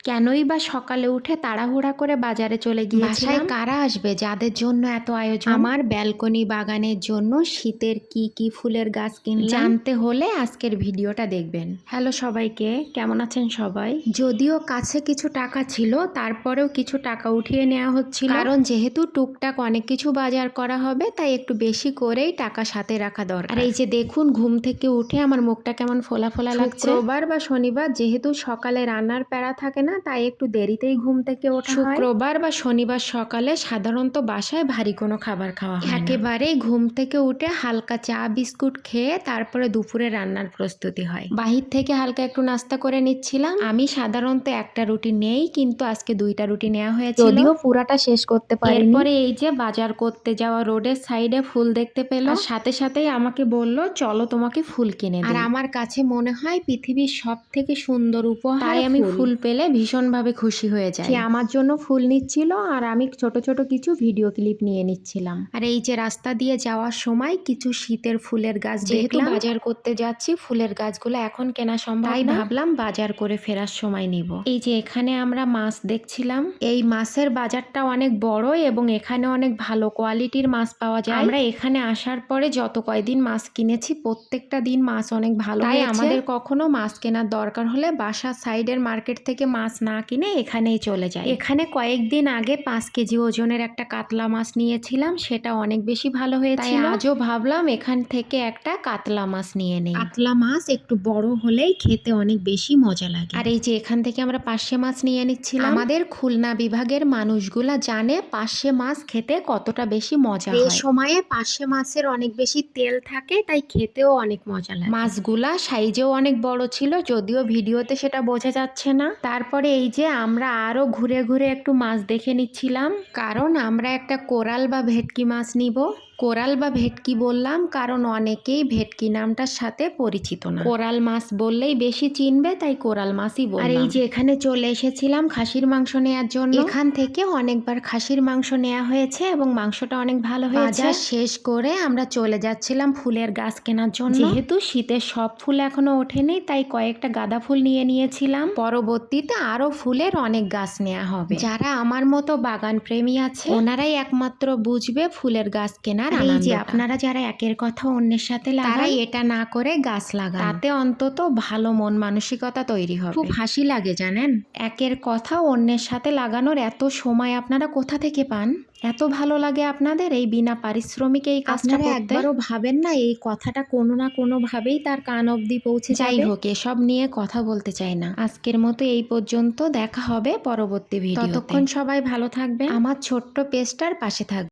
কেনই বা সকালে উঠে তাড়াহুড়া করে বাজারে চলে গিয়েছিলাম? বাসায় কারা আসবে যাদের জন্য এত আয়োজন? আমার ব্যালকনি বাগানের জন্য শীতের কি কি ফুলের গাছ কিনলাম জানতে হলে আজকের ভিডিওটা দেখবেন। হ্যালো সবাইকে, কেমন আছেন সবাই? যদিও কাছে কিছু টাকা ছিল, তারপরেও কিছু টাকা উঠিয়ে নেওয়া হচ্ছিল, কারণ যেহেতু টুকটাক অনেক কিছু বাজার করা হবে, তাই একটু বেশি করেই টাকা সাথে রাখা দরকার। আর এই যে দেখুন, ঘুম থেকে উঠে আমার মুখটা কেমন ফোলা ফোলা লাগছে। শুক্রবার বা শনিবার যেহেতু সকালে রান্নার প্যারা থাকে না, তাই একটু দেরিতেই ঘুম থেকে ওঠা হয়। শুক্রবার বা শনিবার সকালে সাধারণত বাসায় ভারী কোনো খাবার খাওয়া হয় না। একেবারেই ঘুম থেকে উঠে হালকা চা বিস্কুট খেয়ে তারপরে দুপুরে রান্নার প্রস্তুতি হয়। বাহির থেকে হালকা একটু নাস্তা করে নিচ্ছিলাম। আমি সাধারণত একটা রুটি নেই, কিন্তু আজকে 2টা রুটি নেওয়া হয়েছিল, যদিও পুরাটা শেষ করতে পারিনি। এরপরে এই যে বাজার করতে যাওয়া রোডের সাইডে ফুল দেখতে পেল, আর সাথে সাথেই আমাকে বলল চলো তোমাকে ফুল কিনে দিই। আর আমার কাছে মনে হয় পৃথিবীর সব থেকে সুন্দর উপহার, তাই আমি ফুল পেলে ভীষণভাবে খুশি হয়ে যাই। সে আমার জন্য ফুল নিচ্ছিল আর আমি ছোট ছোট কিছু ভিডিও ক্লিপ নিয়ে নিচ্ছিলাম। আর এই যে রাস্তা দিয়ে যাওয়ার সময় কিছু শীতের ফুলের গাছ দেখলাম। বাজার করতে যাচ্ছি, ফুলের গাছগুলো এখন কেনা সম্ভব না, তাই ভাবলাম বাজার করে ফেরার সময় নিব। এই যে এখানে আমরা মাছ দেখছিলাম, এই মাছের বাজারটা অনেক বড় এবং এখানে অনেক ভালো কোয়ালিটির মাছ পাওয়া যায়। আমরা এখানে আসার পরে যত কয়দিন মাছ কিনেছি প্রত্যেকটা দিন মাছ অনেক ভালো, তাই আমাদের কখনো মাছ কেনার দরকার হলে বাসার সাইডের মার্কেট থেকে মাছ না কিনে এখানেই চলে যায়। এখানে কয়েকদিন আগে 5 কেজি ওজনের একটা কাতলা মাছ নিয়েছিলাম, সেটা অনেক বেশি ভালো হয়েছিল। আজও ভাবলাম এখান থেকে একটা কাতলা মাছ নিয়ে নেই। কাতলা মাছ একটু বড় হলেই খেতে অনেক বেশি মজা লাগে। আর এই যে এখান থেকে আমরা পার্শে মাছ নিয়ে নিচ্ছিলাম। আমাদের খুলনা বিভাগের মানুষগুলা জানে পার্শে মাছ খেতে কতটা বেশি মজা হয়। এই সময়ে পার্শে মাছের অনেক বেশি তেল থাকে, তাই খেতেও অনেক মজা লাগে। মাছগুলা সাইজেও অনেক বড় ছিল, যদিও ভিডিওতে সেটা বোঝা যাচ্ছে না। তারপরে এই যে আমরা আরো ঘুরে ঘুরে একটু মাছ দেখে নিচ্ছিলাম, কারণ আমরা একটা কোরাল বা ভেটকি মাছ নিব। কোরাল বা ভেটকি বললাম কারণ অনেকেই ভেটকি নামটার সাথে পরিচিত না, কোরাল মাছ বললেই বেশি চিনবে, তাই কোরাল মাছই বললাম। আর এই যে এখানে চলে এসেছিলাম খাসির মাংস নেয়ার জন্য। এখান থেকে অনেকবার খাসির মাংস নেওয়া হয়েছে এবং মাংসটা অনেক ভালো হয়েছে। বাজার শেষ করে আমরা চলে যাচ্ছিলাম ফুলের গাছ কেনার জন্য। যেহেতু শীতের সব ফুল এখনো ওঠেনি, তাই কয়েকটা গাঁদা ফুল নিয়ে নিয়েছিলাম। পরবর্তীতে আরো ফুলের অনেক গাছ নেওয়া হবে। যারা আমার মতো বাগান প্রেমী আছে ওনারাই একমাত্র বুঝবে ফুলের গাছ কেনার আনন্দ। যে আপনারা যারা একের কথা অন্যের সাথে লাগান, তারা এটা না করে গাছ লাগান, তাতে অন্তত ভালো মন মানসিকতা তৈরি হবে। খুব হাসি লাগে জানেন, একের কথা অন্যের সাথে লাগানোর এত সময় আপনারা কোথা থেকে পান? এত ভালো লাগে আপনাদের এই বিনা পারিশ্রমিক এই কাজটা করতে? একবারও ভাবেন না এই কথাটা কোনো না কোনো ভাবেই তার কান অবধি পৌঁছে যাবে? যাই হোক, এসব নিয়ে কথা বলতে চাই না। আজকের মতো এই পর্যন্ত, দেখা হবে পরবর্তী ভিডিওতে। ততক্ষণ সবাই ভালো থাকবেন, আমার ছোট্ট পেজটার পাশে থাকবেন।